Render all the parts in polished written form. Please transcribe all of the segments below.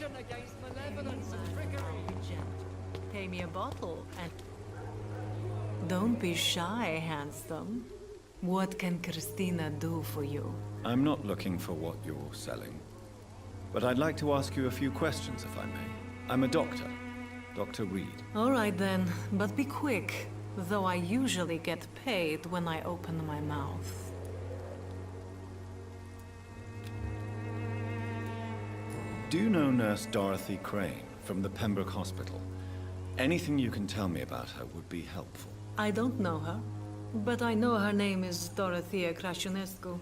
protection against malevolence and trickery. Pay me a bottle and... Don't be shy, handsome. What can Christina do for you? I'm not looking for what you're selling. But I'd like to ask you a few questions, if I may. I'm a doctor. Dr. Reed. All right then, but be quick. Though I usually get paid when I open my mouth. Do you know Nurse Dorothy Crane from the Pembroke Hospital? Anything you can tell me about her would be helpful. I don't know her, but I know her name is Dorothea Crăciunescu.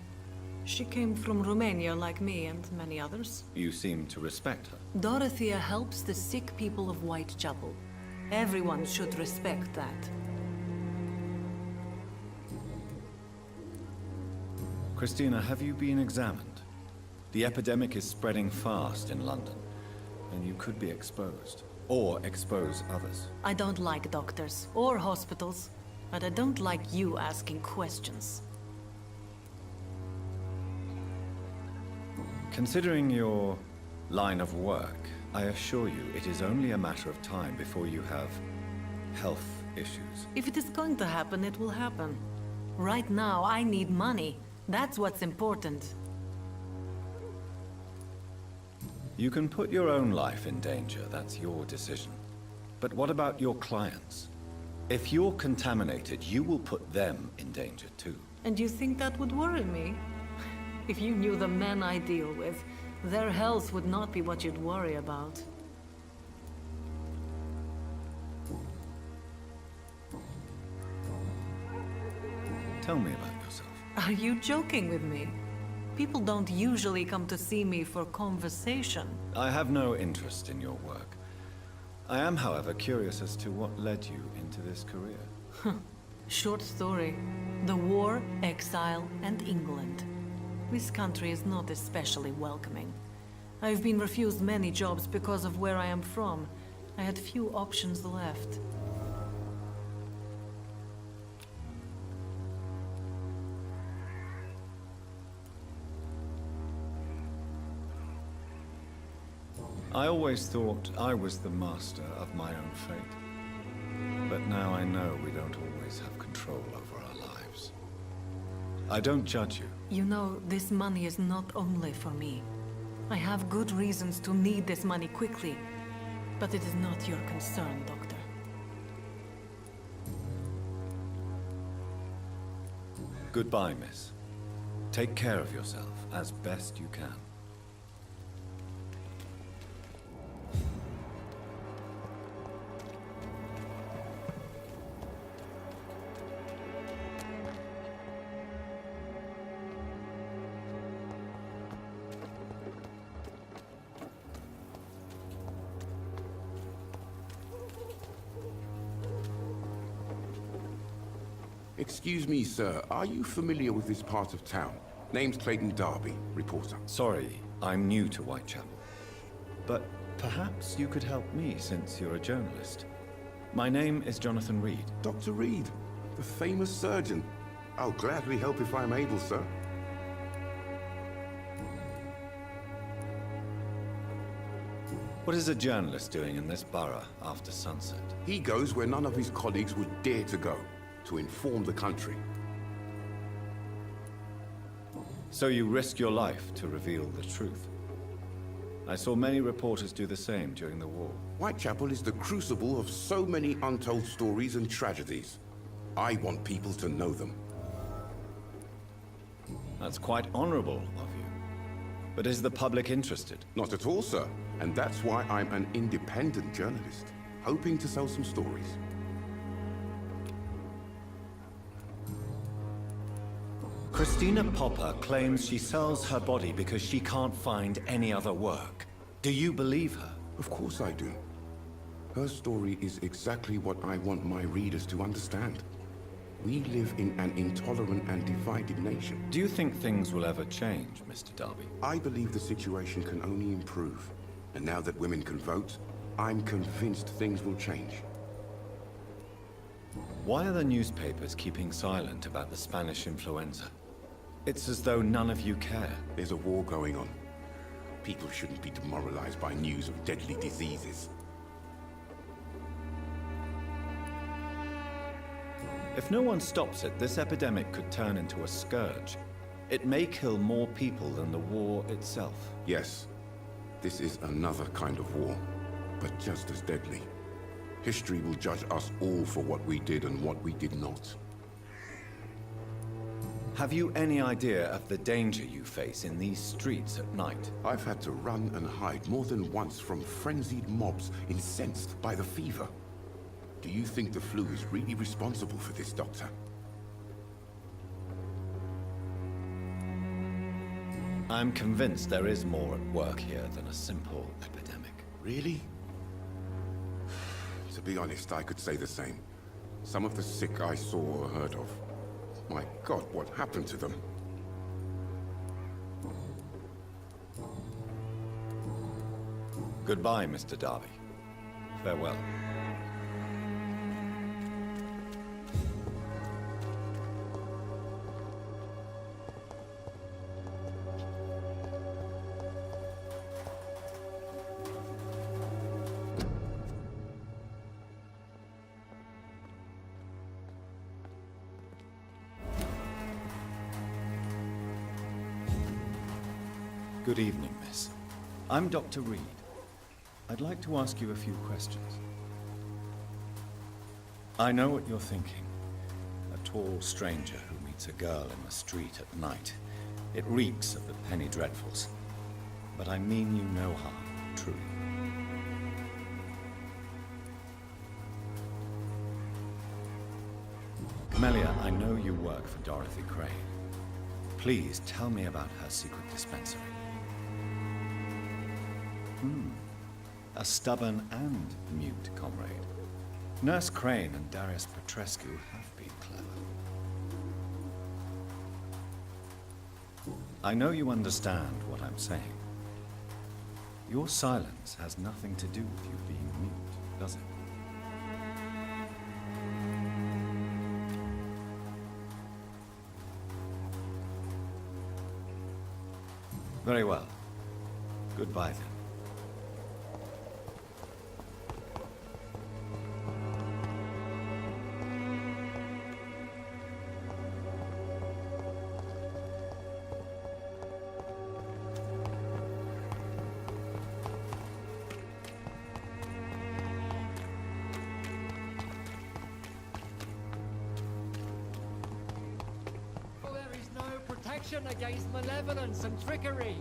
She came from Romania like me and many others. You seem to respect her. Dorothea helps the sick people of Whitechapel. Everyone should respect that. Christina, have you been examined? The epidemic is spreading fast in London, and you could be exposed, or expose others. I don't like doctors or hospitals, but I don't like you asking questions. Considering your line of work, I assure you it is only a matter of time before you have health issues. If it is going to happen, it will happen. Right now, I need money. That's what's important. You can put your own life in danger, that's your decision. But what about your clients? If you're contaminated, you will put them in danger too. And you think that would worry me? If you knew the men I deal with, their health would not be what you'd worry about. Tell me about yourself. Are you joking with me? People don't usually come to see me for conversation. I have no interest in your work. I am, however, curious as to what led you into this career. Short story. The war, exile, and England. This country is not especially welcoming. I've been refused many jobs because of where I am from. I had few options left. I always thought I was the master of my own fate. But now I know we don't always have control over our lives. I don't judge you. You know, this money is not only for me. I have good reasons to need this money quickly, but it is not your concern, Doctor. Goodbye, miss. Take care of yourself as best you can. Excuse me, sir. Are you familiar with this part of town? Name's Clayton Darby, reporter. Sorry, I'm new to Whitechapel. But perhaps you could help me since you're a journalist. My name is Jonathan Reed. Dr. Reed, the famous surgeon. I'll gladly help if I'm able, sir. What is a journalist doing in this borough after sunset? He goes where none of his colleagues would dare to go, to inform the country. So you risk your life to reveal the truth. I saw many reporters do the same during the war. Whitechapel is the crucible of so many untold stories and tragedies. I want people to know them. That's quite honorable of you. But is the public interested? Not at all, sir. And that's why I'm an independent journalist, hoping to sell some stories. Christina Popper claims she sells her body because she can't find any other work. Do you believe her? Of course I do. Her story is exactly what I want my readers to understand. We live in an intolerant and divided nation. Do you think things will ever change, Mr. Darby? I believe the situation can only improve. And now that women can vote, I'm convinced things will change. Why are the newspapers keeping silent about the Spanish influenza? It's as though none of you care. There's a war going on. People shouldn't be demoralized by news of deadly diseases. If no one stops it, this epidemic could turn into a scourge. It may kill more people than the war itself. Yes, this is another kind of war, but just as deadly. History will judge us all for what we did and what we did not. Have you any idea of the danger you face in these streets at night? I've had to run and hide more than once from frenzied mobs incensed by the fever. Do you think the flu is really responsible for this, Doctor? I'm convinced there is more at work here than a simple epidemic. Really? To be honest, I could say the same. Some of the sick I saw or heard of. My God, what happened to them? Goodbye, Mr. Darby. Farewell. Good evening, miss. I'm Dr. Reed. I'd like to ask you a few questions. I know what you're thinking. A tall stranger who meets a girl in the street at night. It reeks of the penny dreadfuls. But I mean you no harm, truly. Camellia, I know you work for Dorothy Crane. Please tell me about her secret dispensary. A stubborn and mute comrade. Nurse Crane and Darius Petrescu have been clever. I know you understand what I'm saying. Your silence has nothing to do with you being mute, does it? Very well. Goodbye then. For there is no protection against malevolence and trickery.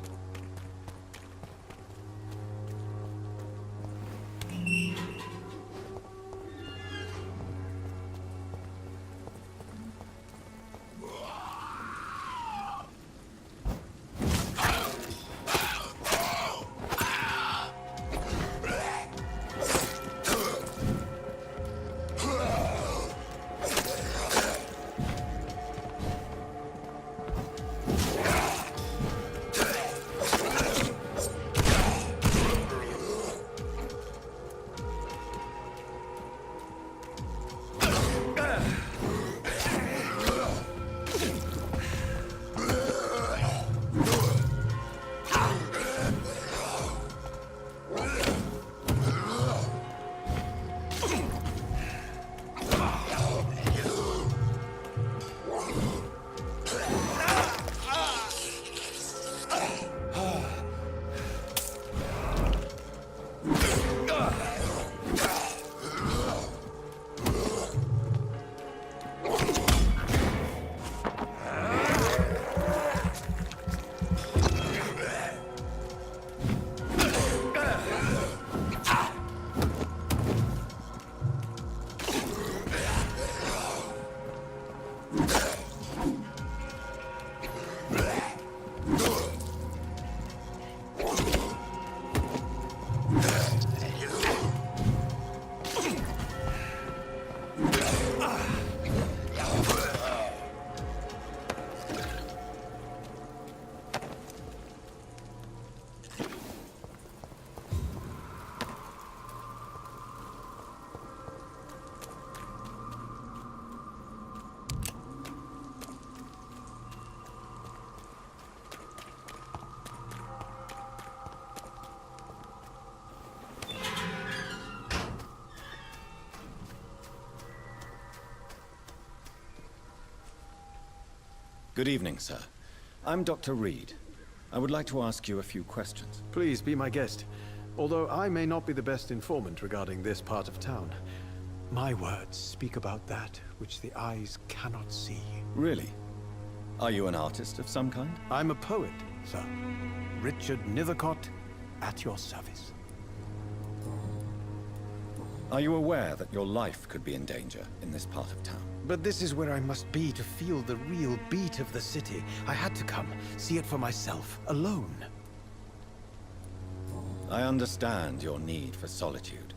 Good evening, sir. I'm Dr. Reed. I would like to ask you a few questions. Please be my guest. Although I may not be the best informant regarding this part of town, my words speak about that which the eyes cannot see. Really? Are you an artist of some kind? I'm a poet, sir. Richard Nethercott, at your service. Are you aware that your life could be in danger in this part of town? But this is where I must be to feel the real beat of the city. I had to come, see it for myself, alone. I understand your need for solitude,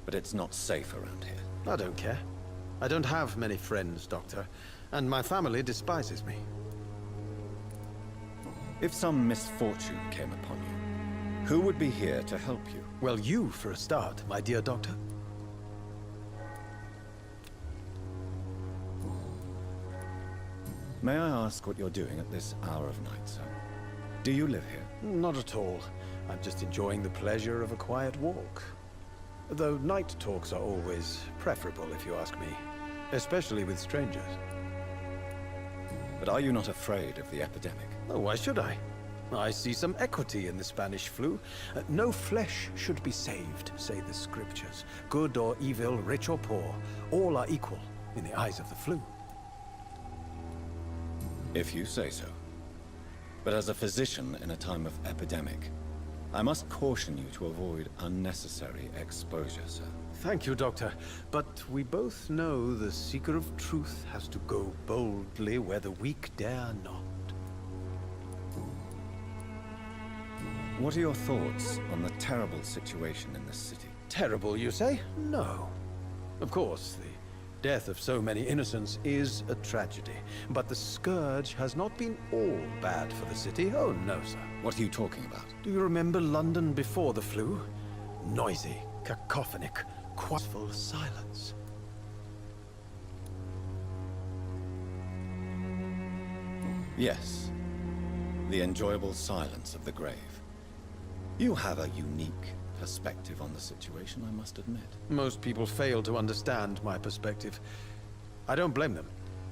but it's not safe around here. I don't care. I don't have many friends, Doctor, and my family despises me. If some misfortune came upon you, who would be here to help you? Well, you for a start, my dear Doctor. May I ask what you're doing at this hour of night, sir? Do you live here? Not at all. I'm just enjoying the pleasure of a quiet walk. Though night talks are always preferable, if you ask me. Especially with strangers. But are you not afraid of the epidemic? Oh, why should I? I see some equity in the Spanish flu. No flesh should be saved, say the scriptures. Good or evil, rich or poor, all are equal in the eyes of the flu. If you say so. But as a physician in a time of epidemic, I must caution you to avoid unnecessary exposure, sir. Thank you, Doctor. But we both know the seeker of truth has to go boldly where the weak dare not. What are your thoughts on the terrible situation in this city? Terrible, you say? No. Of course, the death of so many innocents is a tragedy. But the scourge has not been all bad for the city. Oh, no, sir. What are you talking about? Do you remember London before the flu? Noisy, cacophonic, quietful silence. Yes. The enjoyable silence of the grave. You have a unique perspective on the situation, I must admit. Most people fail to understand my perspective. I don't blame them.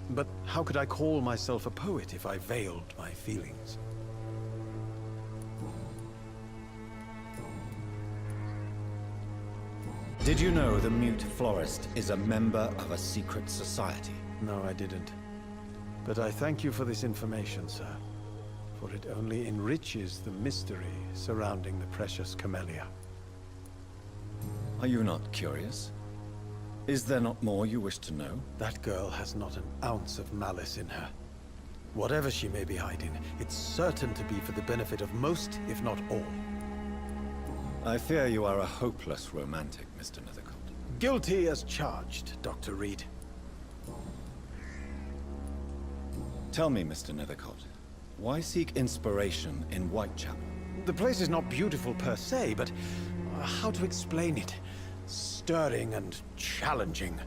But how could I call myself a poet if I veiled my feelings? Did you know the Mute Florist is a member of a secret society? No, I didn't. But I thank you for this information, sir. For it only enriches the mystery surrounding the precious camellia. Are you not curious? Is there not more you wish to know? That girl has not an ounce of malice in her. Whatever she may be hiding, it's certain to be for the benefit of most, if not all. I fear you are a hopeless romantic, Mr. Nethercott. Guilty as charged, Dr. Reed. Tell me, Mr. Nethercott, why seek inspiration in Whitechapel? The place is not beautiful per se, but how to explain it? Stirring and challenging.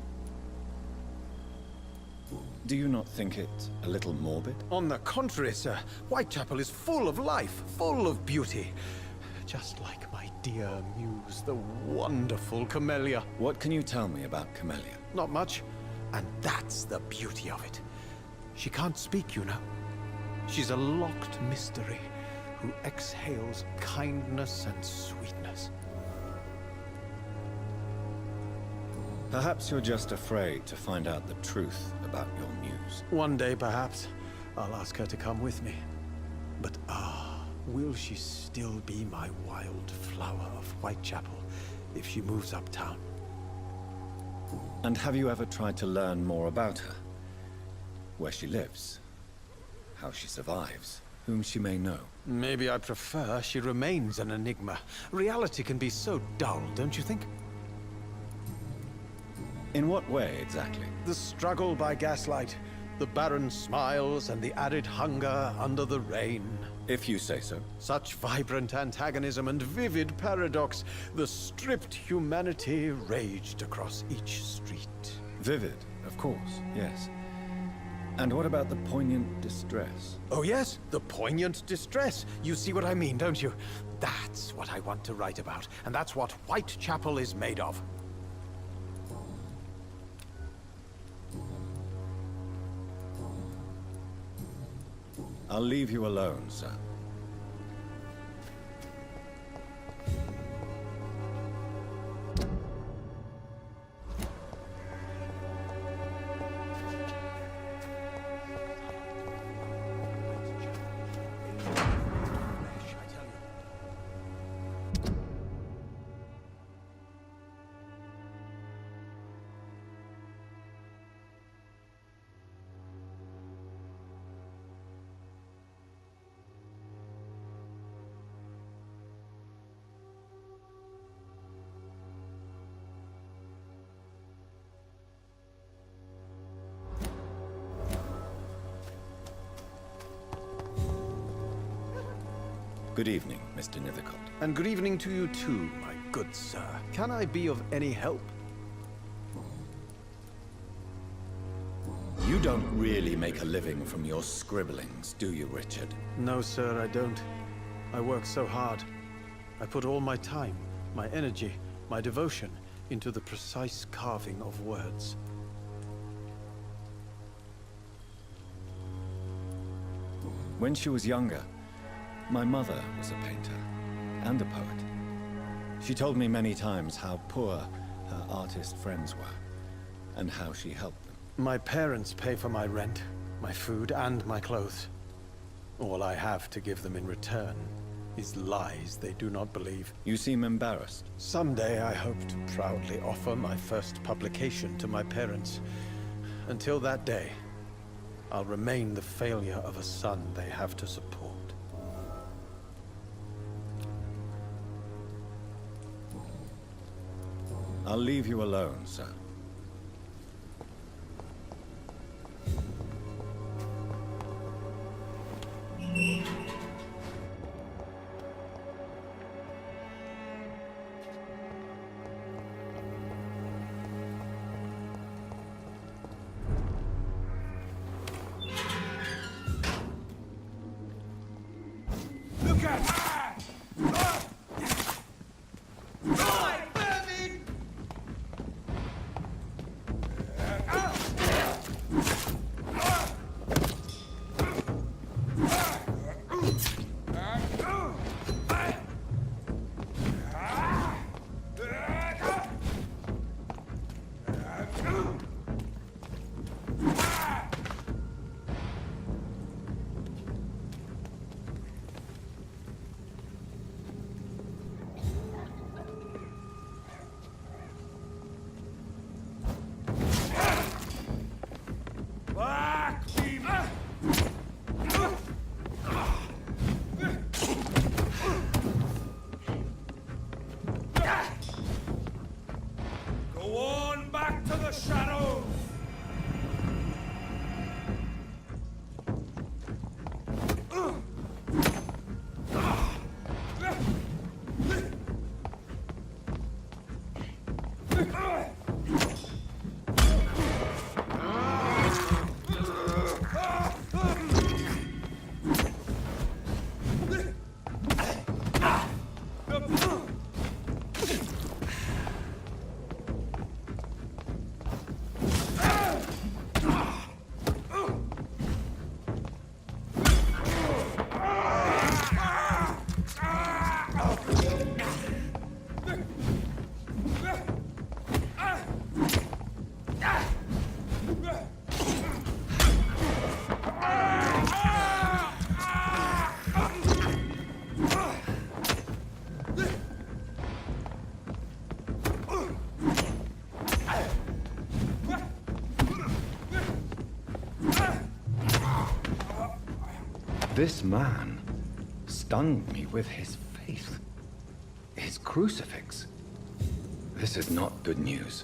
Do you not think it a little morbid? On the contrary, sir. Whitechapel is full of life, full of beauty. Just like my dear muse, the wonderful Camellia. What can you tell me about Camellia? Not much. And that's the beauty of it. She can't speak, you know. She's a locked mystery who exhales kindness and sweetness. Perhaps you're just afraid to find out the truth about your muse. One day, perhaps, I'll ask her to come with me. But will she still be my wild flower of Whitechapel if she moves uptown? And have you ever tried to learn more about her? Where she lives? How she survives? Whom she may know? Maybe I prefer she remains an enigma. Reality can be so dull, don't you think? In what way, exactly? The struggle by gaslight, the barren smiles and the added hunger under the rain. If you say so. Such vibrant antagonism and vivid paradox, the stripped humanity raged across each street. Vivid, of course, yes. And what about the poignant distress? Oh yes, the poignant distress. You see what I mean, don't you? That's what I want to write about, and that's what Whitechapel is made of. I'll leave you alone, sir. Good evening, Mr. Nithicott. And good evening to you too, my good sir. Can I be of any help? You don't really make a living from your scribblings, do you, Richard? No, sir, I don't. I work so hard. I put all my time, my energy, my devotion into the precise carving of words. When she was younger, my mother was a painter and a poet. She told me many times how poor her artist friends were and how she helped them. My parents pay for my rent, my food, and my clothes. All I have to give them in return is lies they do not believe. You seem embarrassed. Someday I hope to proudly offer my first publication to my parents. Until that day, I'll remain the failure of a son they have to support. I'll leave you alone, sir. Look at! This man stunned me with his faith. His crucifix. This is not good news.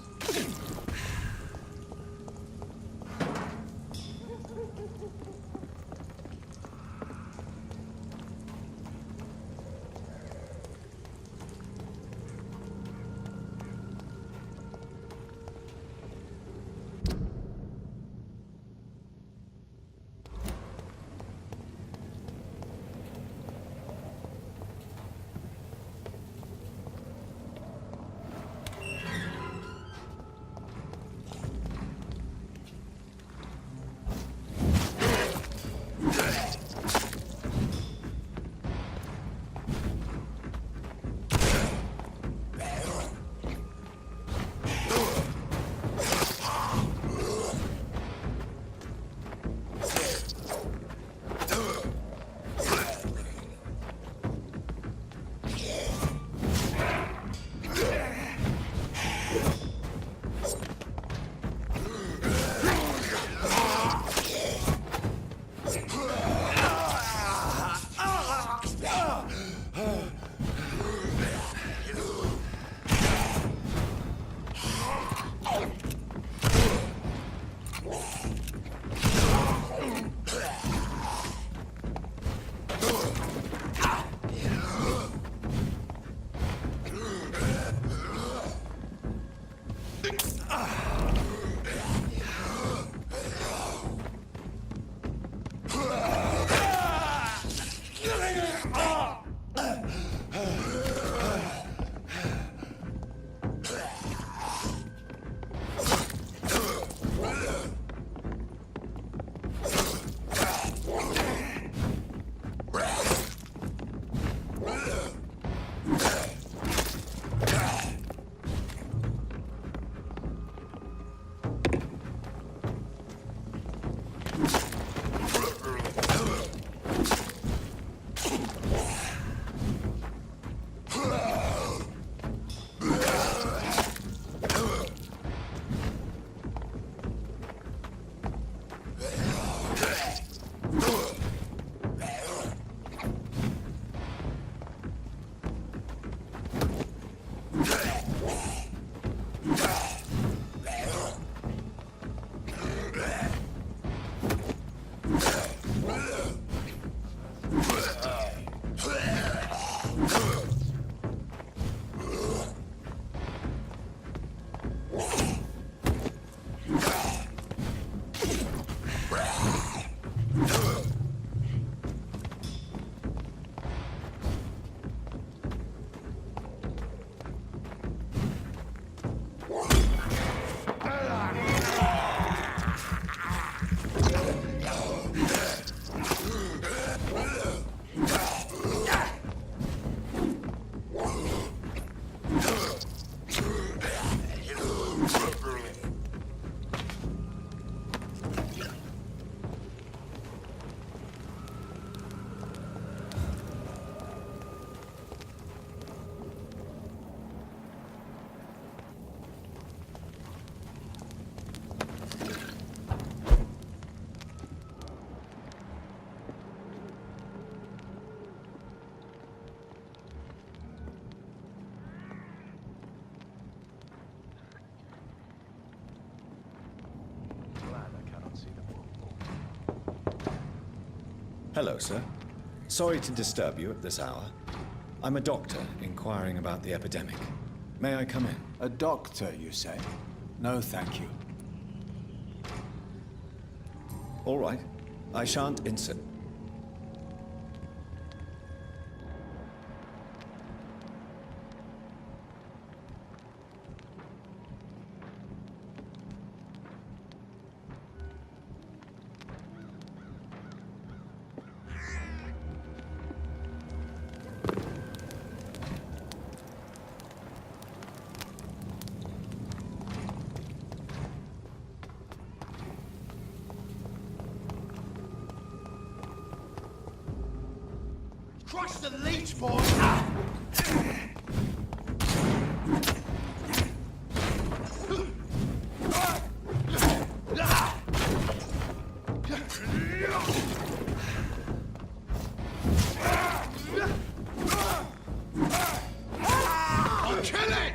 Hello, sir. Sorry to disturb you at this hour. I'm a doctor inquiring about the epidemic. May I come in? A doctor, you say? No, thank you. All right. I shan't insist. Crush the leech, boy! I'll kill it!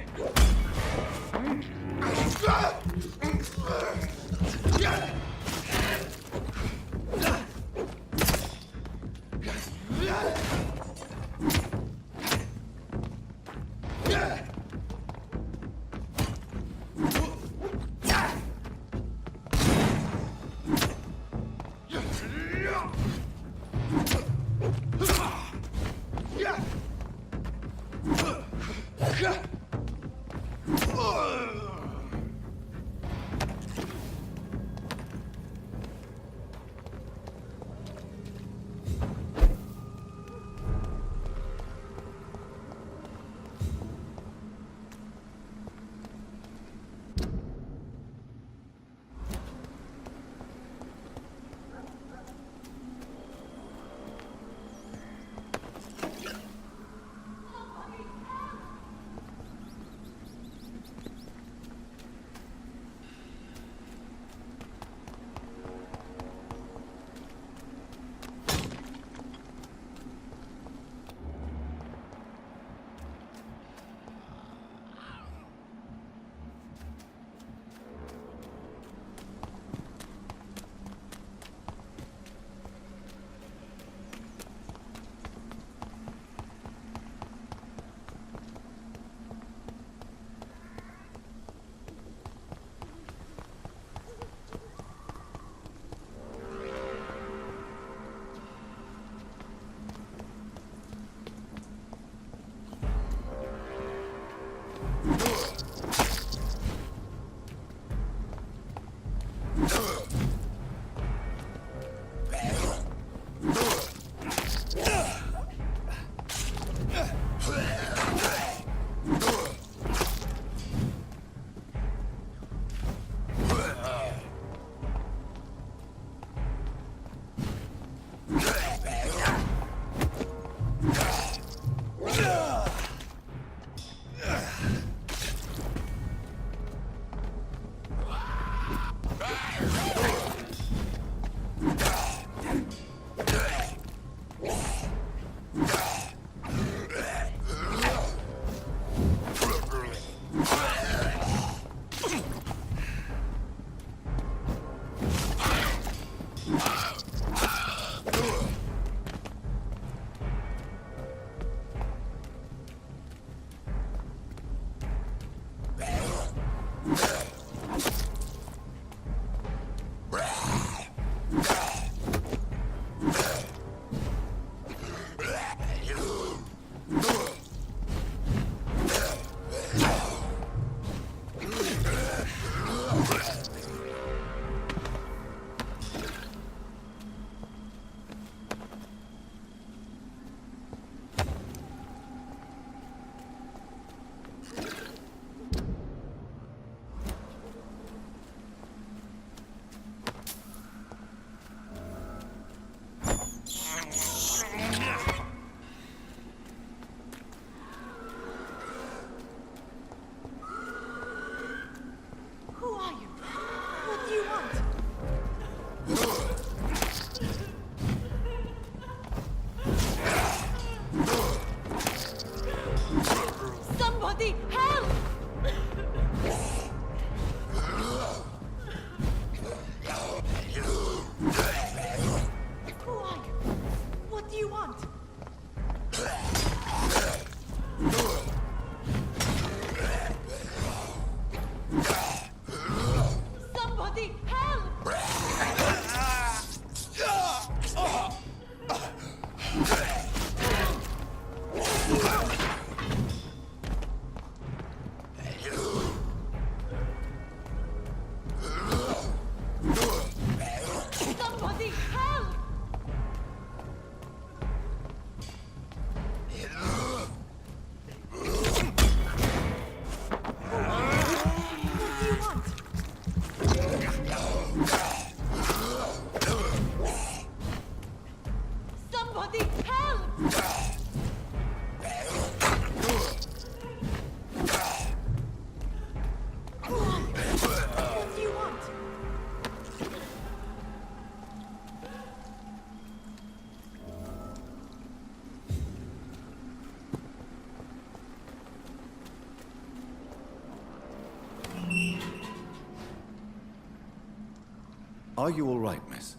Are you all right, miss?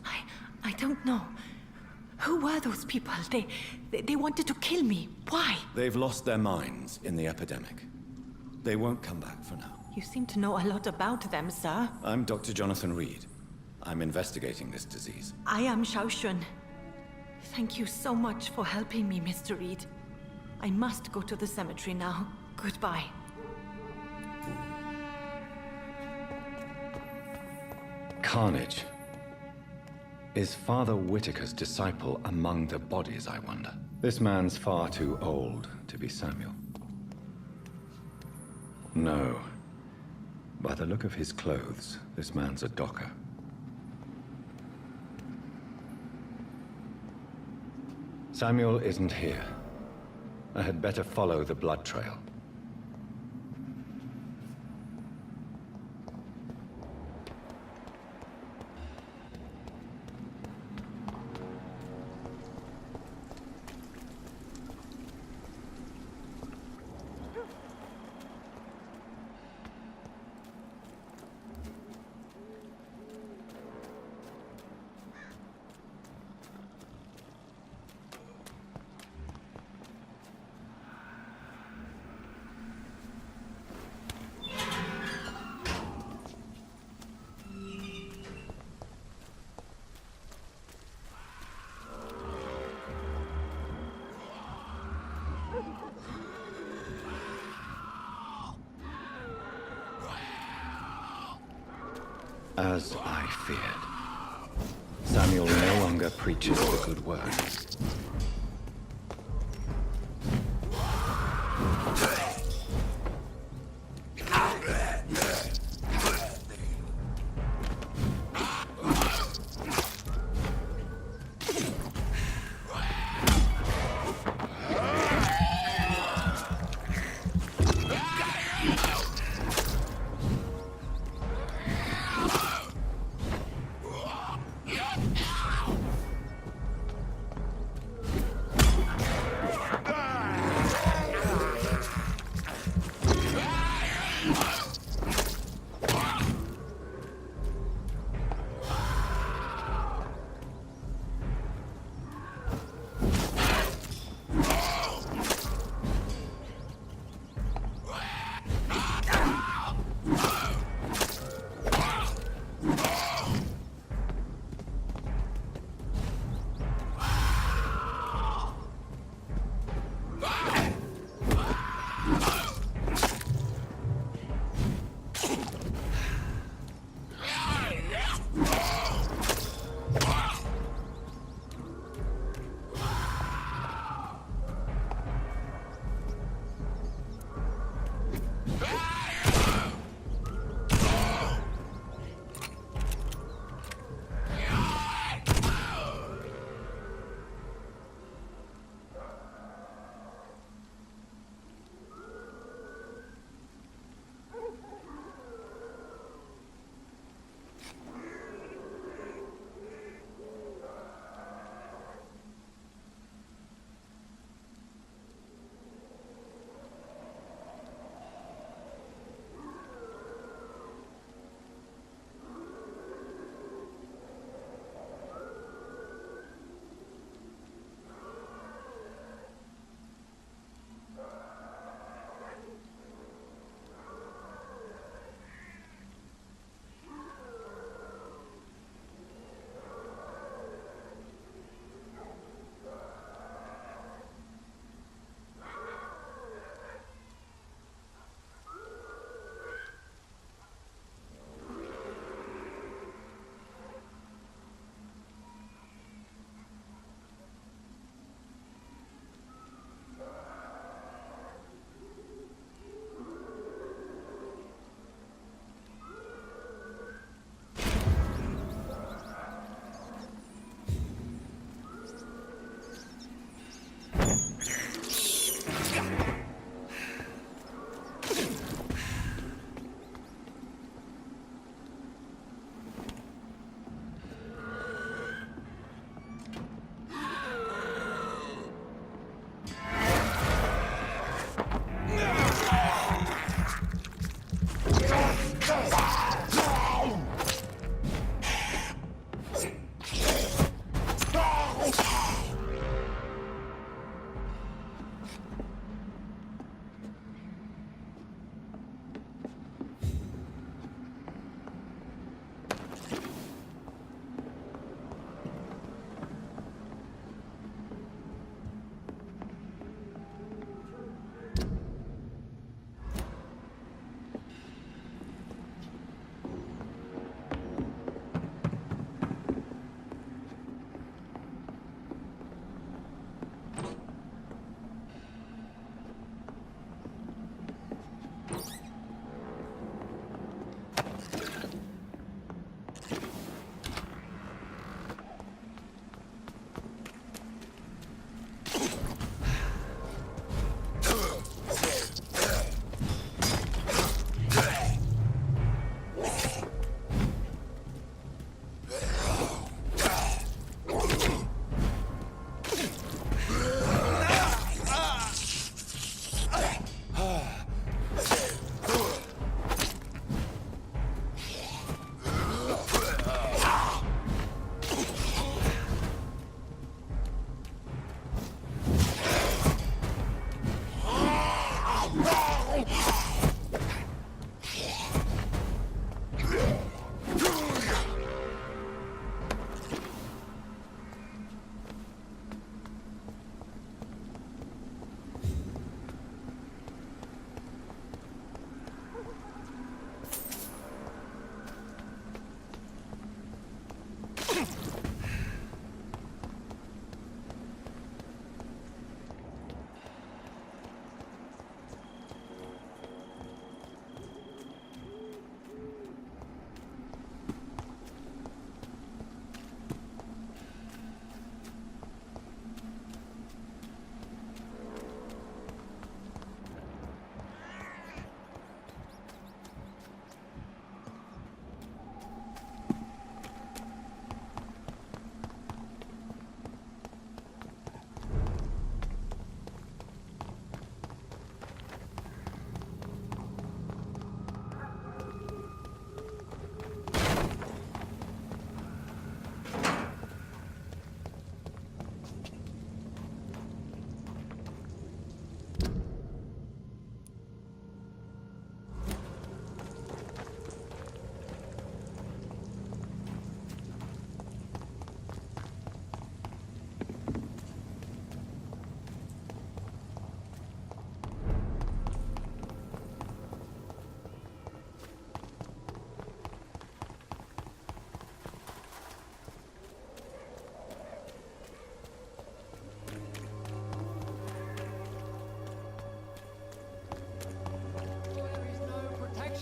I don't know. Who were those people? They wanted to kill me. Why? They've lost their minds in the epidemic. They won't come back for now. You seem to know a lot about them, sir. I'm Dr. Jonathan Reed. I'm investigating this disease. I am Xiaoxun. Thank you so much for helping me, Mr. Reed. I must go to the cemetery now. Goodbye. Carnage. Is Father Whitaker's disciple among the bodies, I wonder? This man's far too old to be Samuel. No. By the look of his clothes, this man's a docker. Samuel isn't here. I had better follow the blood trail. As I feared, Samuel no longer preaches the good word.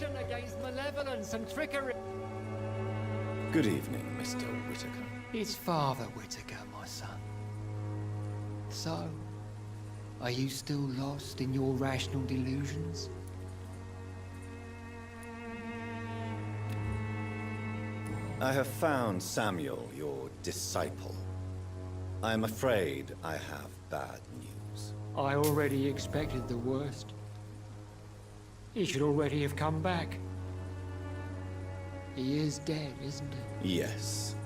protection against malevolence and trickery. Good evening, Mr. Whitaker. It's Father Whitaker, my son. So, are you still lost in your rational delusions? I have found Samuel, your disciple. I am afraid I have bad news. I already expected the worst. He should already have come back. He is dead, isn't he? Yes,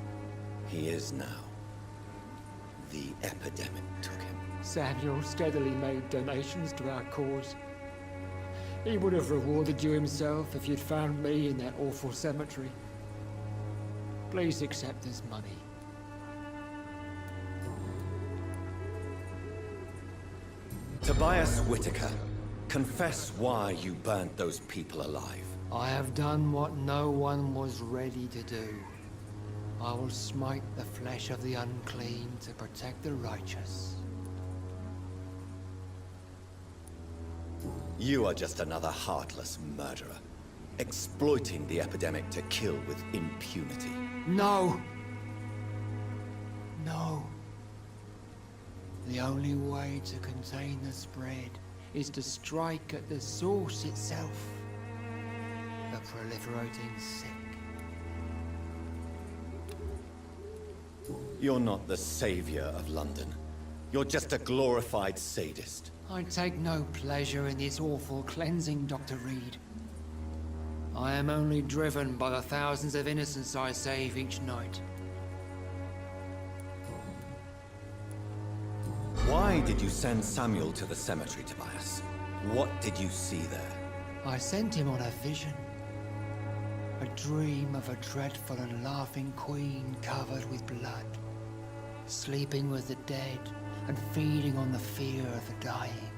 he is now. The epidemic took him. Samuel steadily made donations to our cause. He would have rewarded you himself if you'd found me in that awful cemetery. Please accept this money. Tobias Whitaker, confess why you burnt those people alive. I have done what no one was ready to do. I will smite the flesh of the unclean to protect the righteous. You are just another heartless murderer, exploiting the epidemic to kill with impunity. No! No. The only way to contain the spread is to strike at the source itself. The proliferating sick. You're not the savior of London. You're just a glorified sadist. I take no pleasure in this awful cleansing, Dr. Reed. I am only driven by the thousands of innocents I save each night. Why did you send Samuel to the cemetery, Tobias? What did you see there? I sent him on a vision. A dream of a dreadful and laughing queen covered with blood, sleeping with the dead and feeding on the fear of the dying.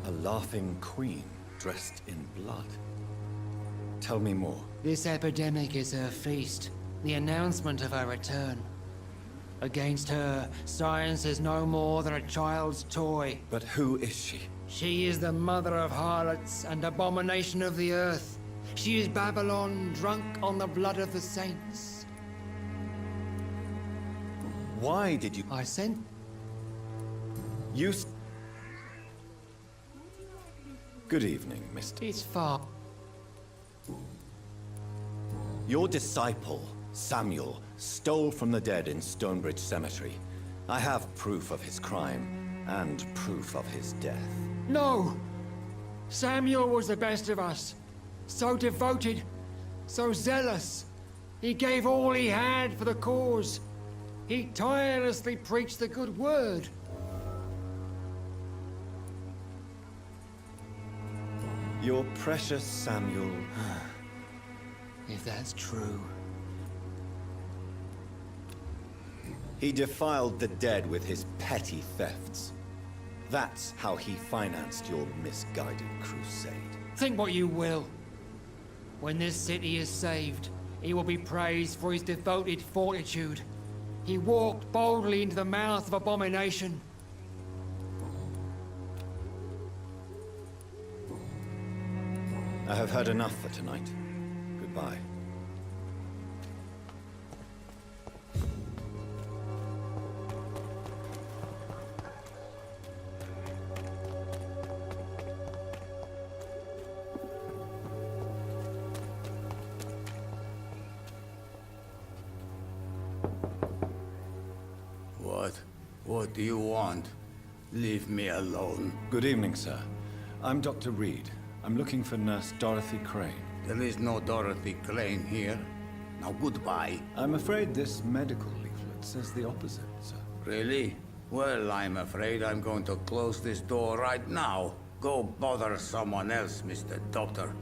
A laughing queen dressed in blood. Tell me more. This epidemic is her feast, the announcement of her return. Against her, science is no more than a child's toy. But who is she? She is the mother of harlots and abomination of the earth. She is Babylon, drunk on the blood of the saints. Why did you... I sent... You... Good evening, Mr. It's far. Your disciple, Samuel, stole from the dead in Stonebridge Cemetery. I have proof of his crime, and proof of his death. No! Samuel was the best of us. So devoted, so zealous. He gave all he had for the cause. He tirelessly preached the good word. Your precious Samuel... If that's true. He defiled the dead with his petty thefts. That's how he financed your misguided crusade. Think what you will. When this city is saved, he will be praised for his devoted fortitude. He walked boldly into the mouth of abomination. I have heard enough for tonight. Goodbye. What do you want? Leave me alone. Good evening, sir. I'm Dr. Reed. I'm looking for Nurse Dorothy Crane. There is no Dorothy Crane here. Now goodbye. I'm afraid this medical leaflet says the opposite, sir. Really? Well, I'm afraid I'm going to close this door right now. Go bother someone else, Mr. Doctor.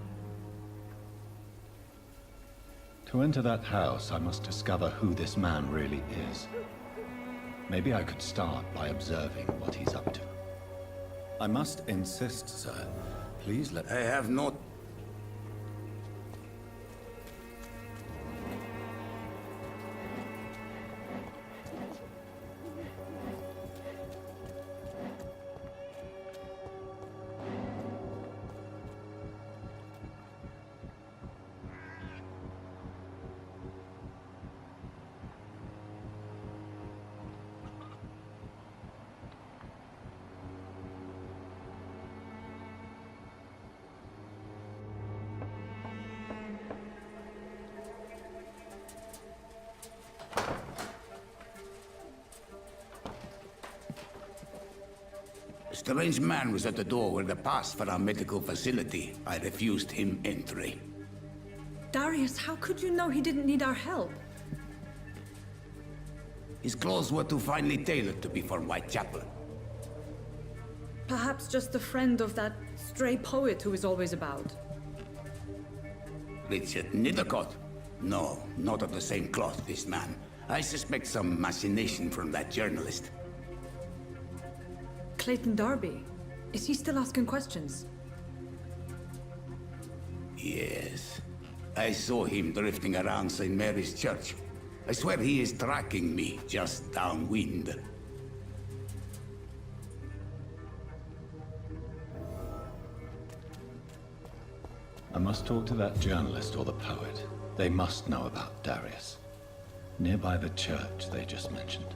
To enter that house, I must discover who this man really is. Maybe I could start by observing what he's up to. I must insist, sir. Please let... I have no... Strange man was at the door with a pass for our medical facility. I refused him entry. Darius, how could you know he didn't need our help? His clothes were too finely tailored to be for Whitechapel. Perhaps just a friend of that stray poet who is always about. Richard Nithercott? No, not of the same cloth, this man. I suspect some machination from that journalist. Clayton Darby. Is he still asking questions? Yes. I saw him drifting around St. Mary's Church. I swear he is tracking me just downwind. I must talk to that journalist or the poet. They must know about Darius. Nearby the church they just mentioned.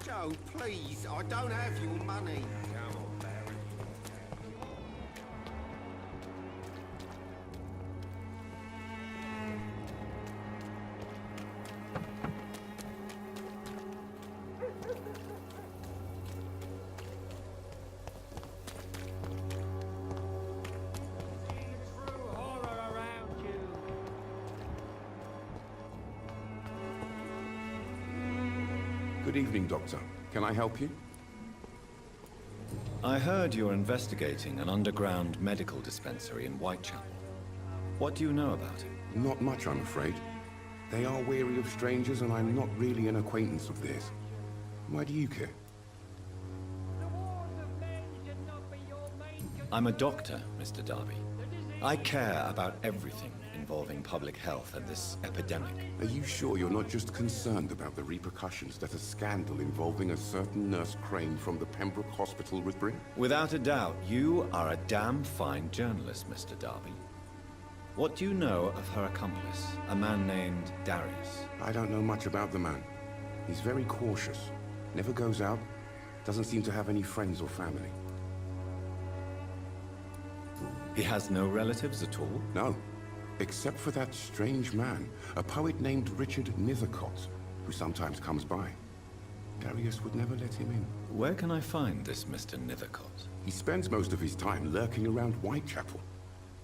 Joe, please, I don't have your money. Come on, Barry. Good evening, Doctor. Can I help you? I heard you're investigating an underground medical dispensary in Whitechapel. What do you know about it? Not much, I'm afraid. They are wary of strangers, and I'm not really an acquaintance of theirs. Why do you care? I'm a doctor, Mr. Darby. I care about everything involving public health and this epidemic. Are you sure you're not just concerned about the repercussions that a scandal involving a certain Nurse Crane from the Pembroke Hospital would bring? Without a doubt, you are a damn fine journalist, Mr. Darby. What do you know of her accomplice, a man named Darius? I don't know much about the man. He's very cautious. Never goes out. Doesn't seem to have any friends or family. He has no relatives at all? No. Except for that strange man, a poet named Richard Nithercott, who sometimes comes by. Darius would never let him in. Where can I find this Mr. Nithercott? He spends most of his time lurking around Whitechapel,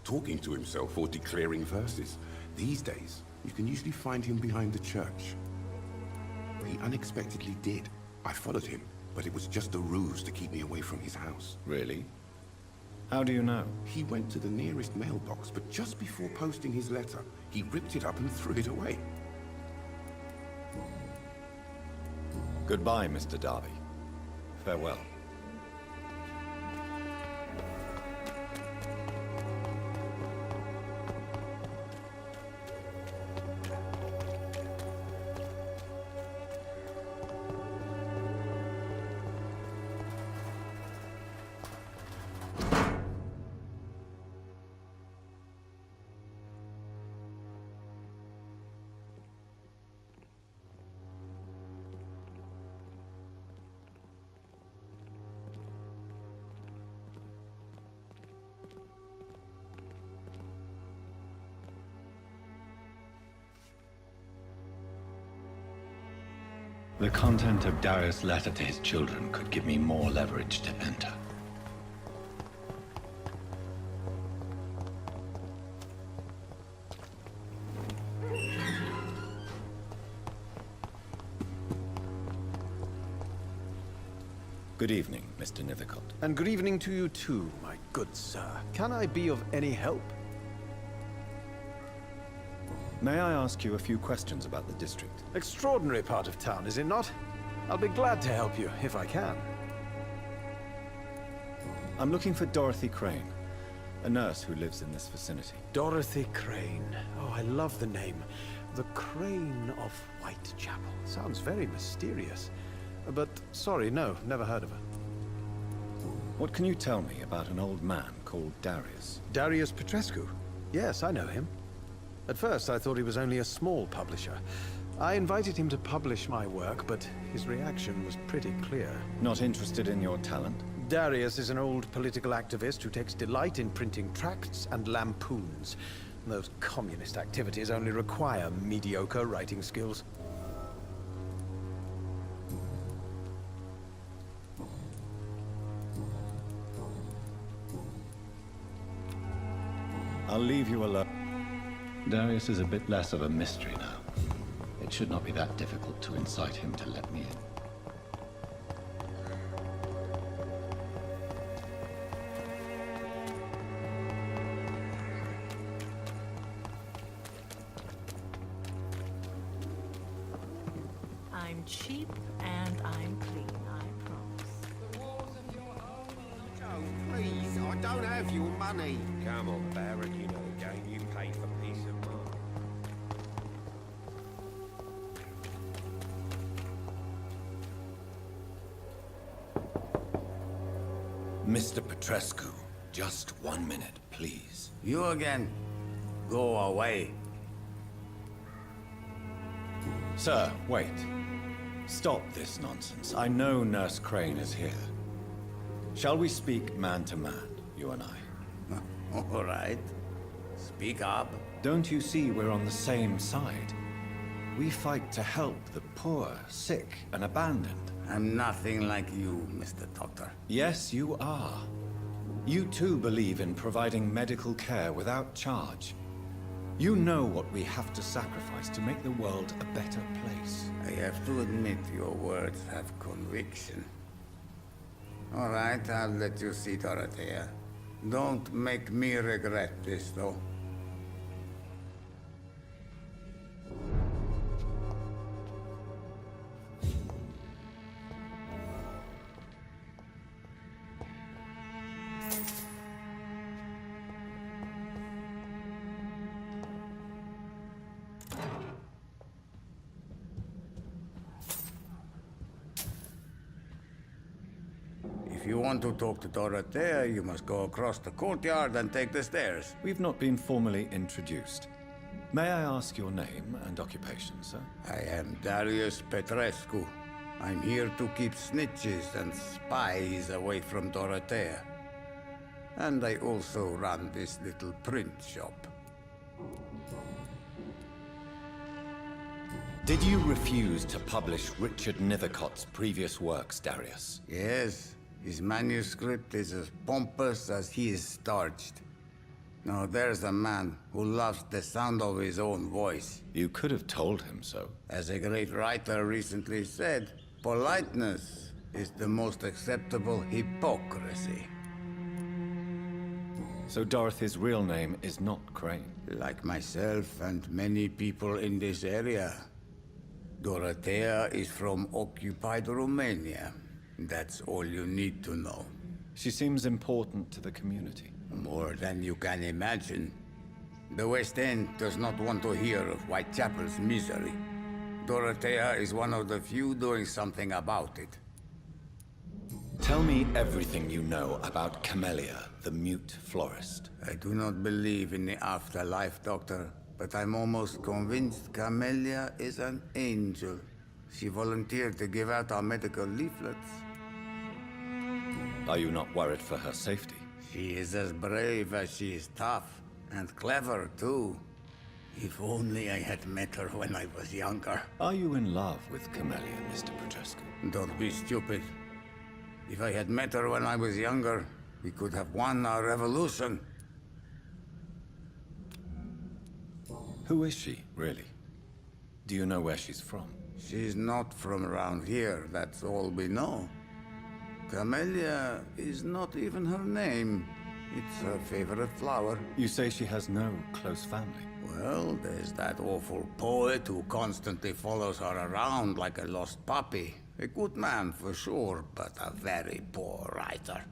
talking to himself or declaring verses. These days, you can usually find him behind the church. He unexpectedly did. I followed him, but it was just a ruse to keep me away from his house. Really? How do you know? He went to the nearest mailbox, but just before posting his letter, he ripped it up and threw it away. Goodbye, Mr. Darby. Farewell. The content of Darius' letter to his children could give me more leverage to enter. Good evening, Mr. Nithercott. And good evening to you too, my good sir. Can I be of any help? May I ask you a few questions about the district? Extraordinary part of town, is it not? I'll be glad to help you, if I can. I'm looking for Dorothy Crane, a nurse who lives in this vicinity. Dorothy Crane. Oh, I love the name. The Crane of Whitechapel. Sounds very mysterious. But, sorry, no, never heard of her. What can you tell me about an old man called Darius? Darius Petrescu? Yes, I know him. At first, I thought he was only a small publisher. I invited him to publish my work, but his reaction was pretty clear. Not interested in your talent? Darius is an old political activist who takes delight in printing tracts and lampoons. Those communist activities only require mediocre writing skills. I'll leave you alone. Darius is a bit less of a mystery now. It should not be that difficult to incite him to let me in. I'm cheap and I'm clean, I promise. The walls of your home. Joe, please, I don't have your money. Come on, Baron, you know the game. You pay for peace of mind. Mr. Petrescu, just 1 minute, please. You again? Go away. Sir, wait. Stop this nonsense. I know Nurse Crane is here. Shall we speak man to man, you and I? All right. Speak up. Don't you see we're on the same side? We fight to help the poor, sick, and abandoned. I'm nothing like you, Mr. Doctor. Yes, you are. You too believe in providing medical care without charge. You know what we have to sacrifice to make the world a better place. I have to admit your words have conviction. All right, I'll let you see Dorothea. Don't make me regret this, though. If you want to talk to Dorothea, you must go across the courtyard and take the stairs. We've not been formally introduced. May I ask your name and occupation, sir? I am Darius Petrescu. I'm here to keep snitches and spies away from Dorothea. And I also run this little print shop. Did you refuse to publish Richard Nethercott's previous works, Darius? Yes, his manuscript is as pompous as he is starched. Now there's a man who loves the sound of his own voice. You could have told him so. As a great writer recently said, politeness is the most acceptable hypocrisy. So Dorothy's real name is not Crane. Like myself and many people in this area, Dorothea is from occupied Romania. That's all you need to know. She seems important to the community. More than you can imagine. The West End does not want to hear of Whitechapel's misery. Dorothea is one of the few doing something about it. Tell me everything you know about Camellia, the mute florist. I do not believe in the afterlife, Doctor, but I'm almost convinced Camellia is an angel. She volunteered to give out our medical leaflets. Are you not worried for her safety? She is as brave as she is tough, and clever, too. If only I had met her when I was younger. Are you in love with Camellia, Mr. Petrescu? Don't be stupid. If I had met her when I was younger, we could have won our revolution. Who is she, really? Do you know where she's from? She's not from around here, that's all we know. Camellia is not even her name. It's her favorite flower. You say she has no close family. Well, there's that awful poet who constantly follows her around like a lost puppy. A good man for sure, but a very poor writer.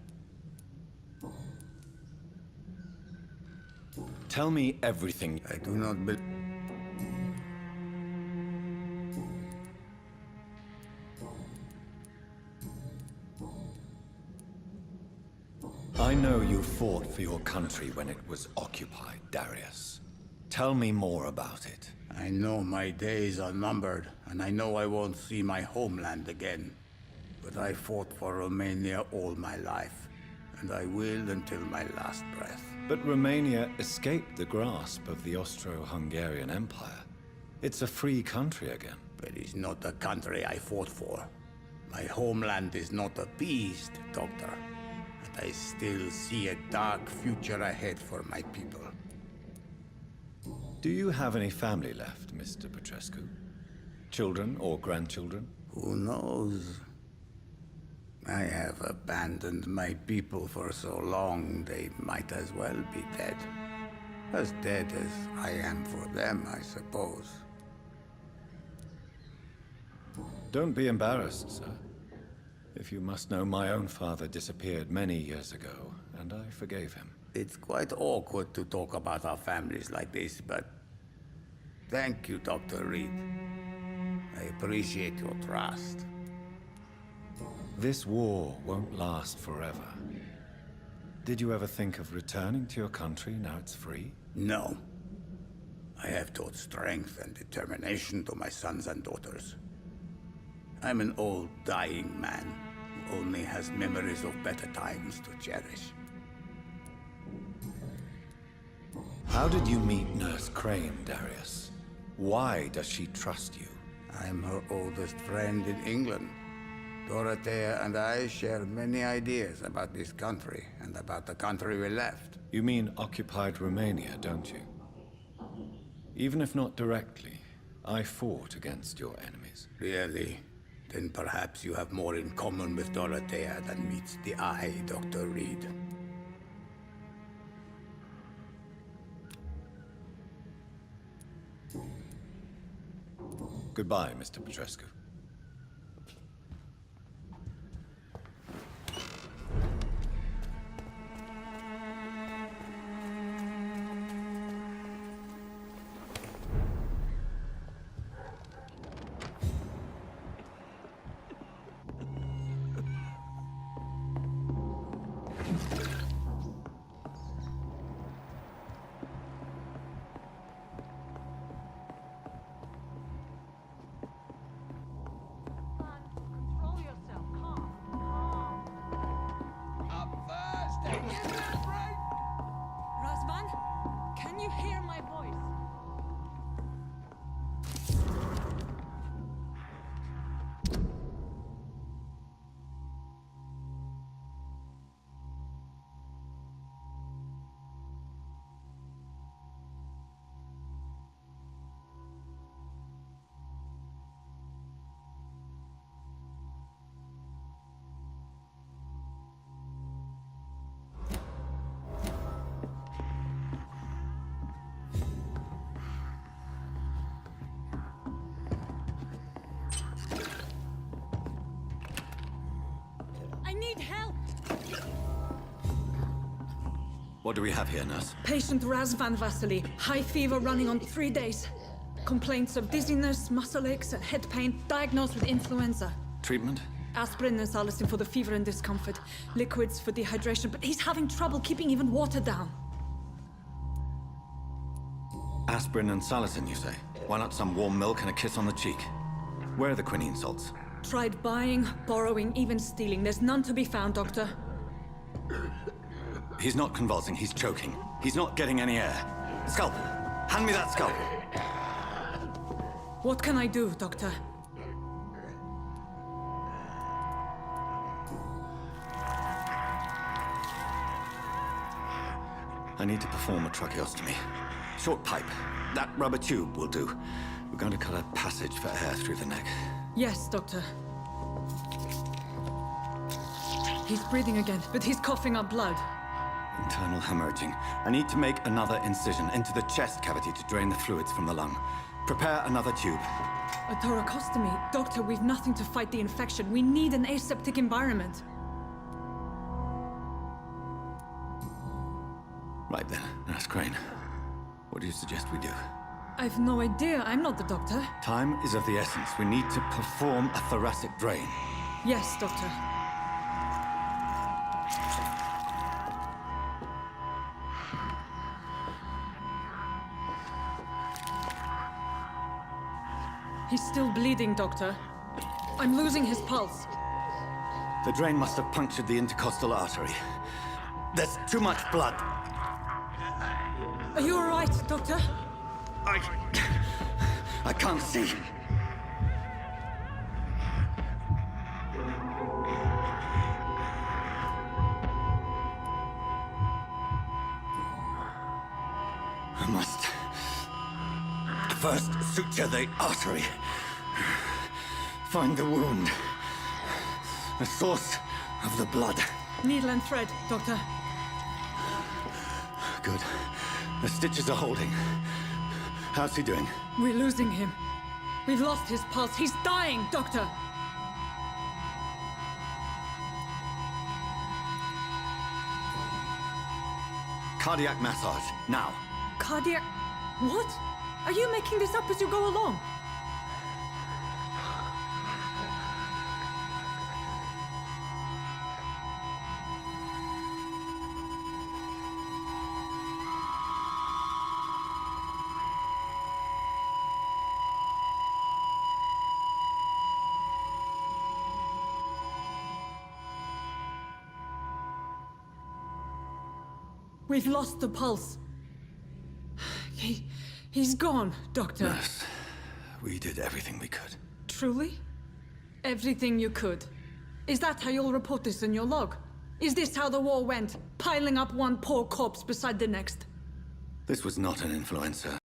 Tell me everything. I do not believe... I know you fought for your country when it was occupied, Darius. Tell me more about it. I know my days are numbered, and I know I won't see my homeland again. But I fought for Romania all my life. and I will until my last breath. But Romania escaped the grasp of the Austro-Hungarian Empire. It's a free country again. But it's not the country I fought for. My homeland is not appeased, Doctor. And I still see a dark future ahead for my people. Do you have any family left, Mr. Petrescu? Children or grandchildren? Who knows? I have abandoned my people for so long, they might as well be dead. As dead as I am for them, I suppose. Don't be embarrassed, sir. If you must know, my own father disappeared many years ago, and I forgave him. It's quite awkward to talk about our families like this, but... Thank you, Dr. Reed. I appreciate your trust. This war won't last forever. Did you ever think of returning to your country now it's free? No. I have taught strength and determination to my sons and daughters. I'm an old, dying man who only has memories of better times to cherish. How did you meet Nurse Crane, Darius? Why does she trust you? I'm her oldest friend in England. Dorothea and I share many ideas about this country and about the country we left. You mean occupied Romania, don't you? Even if not directly, I fought against your enemies. Really? Then perhaps you have more in common with Dorothea than meets the eye, Dr. Reed. Goodbye, Mr. Petrescu. What do we have here, nurse? Patient Razvan Vasily. High fever running on 3 days. Complaints of dizziness, muscle aches, and head pain. Diagnosed with influenza. Treatment? Aspirin and salicin for the fever and discomfort. Liquids for dehydration, but he's having trouble keeping even water down. Aspirin and salicin, you say? Why not some warm milk and a kiss on the cheek? Where are the quinine salts? Tried buying, borrowing, even stealing. There's none to be found, Doctor. He's not convulsing, he's choking. He's not getting any air. Scalpel! Hand me that scalpel! What can I do, Doctor? I need to perform a tracheostomy. Short pipe. That rubber tube will do. We're going to cut a passage for air through the neck. Yes, Doctor. He's breathing again, but he's coughing up blood. Internal hemorrhaging. I need to make another incision into the chest cavity to drain the fluids from the lung. Prepare another tube. A thoracostomy? Doctor, we've nothing to fight the infection. We need an aseptic environment. Right then, Nurse Crane. What do you suggest we do? I've no idea. I'm not the doctor. Time is of the essence. We need to perform a thoracic drain. Yes, Doctor. He's still bleeding, Doctor. I'm losing his pulse. The drain must have punctured the intercostal artery. There's too much blood. Are you all right, Doctor? I can't see. I must first suture the artery. Find the wound. The source of the blood. Needle and thread, Doctor. Good. The stitches are holding. How's he doing? We're losing him. We've lost his pulse. He's dying, Doctor! Cardiac massage, now. Cardiac... What? Are you making this up as you go along? We've lost the pulse. He's gone, Doctor. Nurse, we did everything we could. Truly? Everything you could. Is that how you'll report this in your log? Is this how the war went? Piling up one poor corpse beside the next? This was not an influenza.